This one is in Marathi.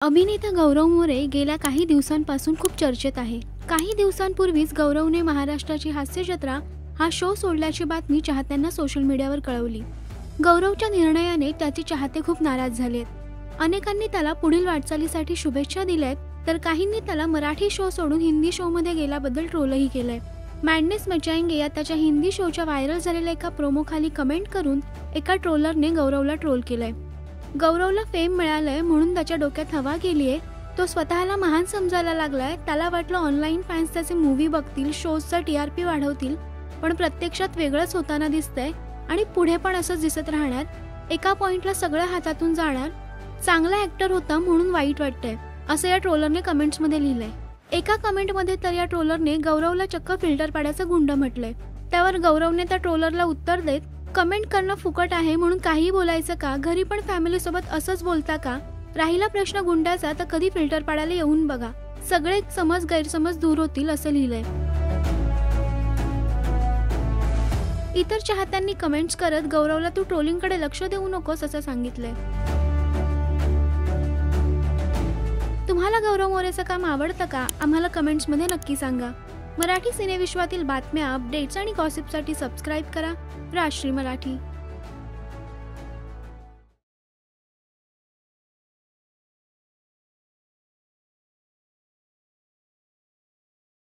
अभिनेता गौरव मोरे गेल्या काही दिवसांपासून खूप चर्चेत आहे। काही दिवसांपूर्वीच गौरवने महाराष्ट्राची हास्य जत्रा हा शो सोडल्याची बातमी चाहत्यांना सोशल मीडियावर कळवली। गौरवच्या निर्णयाने त्याचे चाहते खूप नाराज झालेत। अनेकांनी त्याला पुढील वाटचालीसाठी शुभेच्छा दिल्यात, तर काहींनी त्याला मराठी शो सोडून हिंदी शो मध्ये गेल्याबद्दल ट्रोलही केलंय। मॅडनेस मचाएंगे या त्याच्या हिंदी शोच्या व्हायरल झालेल्या एका प्रोमो खाली कमेंट करून एका ट्रोलरने गौरवला ट्रोल केलंय। गौरवला फेम मिळालंय म्हणून त्याच्या डोक्यात हवा गेलीये, तो स्वतःला महान समजायला लागलाय। त्याला वाटलं ऑनलाईन फॅन्स त्याचे मूवी बघतील, शोजचा टीआरपी वाढवतील, पण प्रत्यक्षात वेगळंच होताना दिसतंय आणि पुढे पण असंच दिसत राहणार। एका पॉइंटला सगळं हातातून जाणार। चांगला ऍक्टर होता म्हणून वाईट वाटतंय, असं या ट्रोलरने कमेंट्समध्ये लिहिलंय। एका कमेंटमध्ये तर या ट्रोलरने गौरवला चक्क फिल्टर पाड्याचं गुंड म्हटलंय। त्यावर गौरवने त्या ट्रोलरला उत्तर देत, कमेंट करणं फुकट आहे म्हणून काही बोलायचं का? घरी पण फॅमिली सोबत असंच बोलता का? राहिला प्रश्न गुंडाचा, तर कधी फिल्टर पाडायला येऊन बघा, सगळे गैरसमज दूर होतील, असं लिहिलंय। इतर चाहत्यांनी कमेंट्स करत गौरवला तू ट्रोलिंगकडे लक्ष देऊ नकोस असं सांगितलंय। तुम्हाला गौरव मोरेचं काम आवडतं का? आम्हाला कमेंट्समध्ये नक्की सांगा। मराठी सिनेविश्वातील बातम्या, अपडेट्स आणि गॉसिपसाठी सबस्क्राईब करा राजश्री मराठी।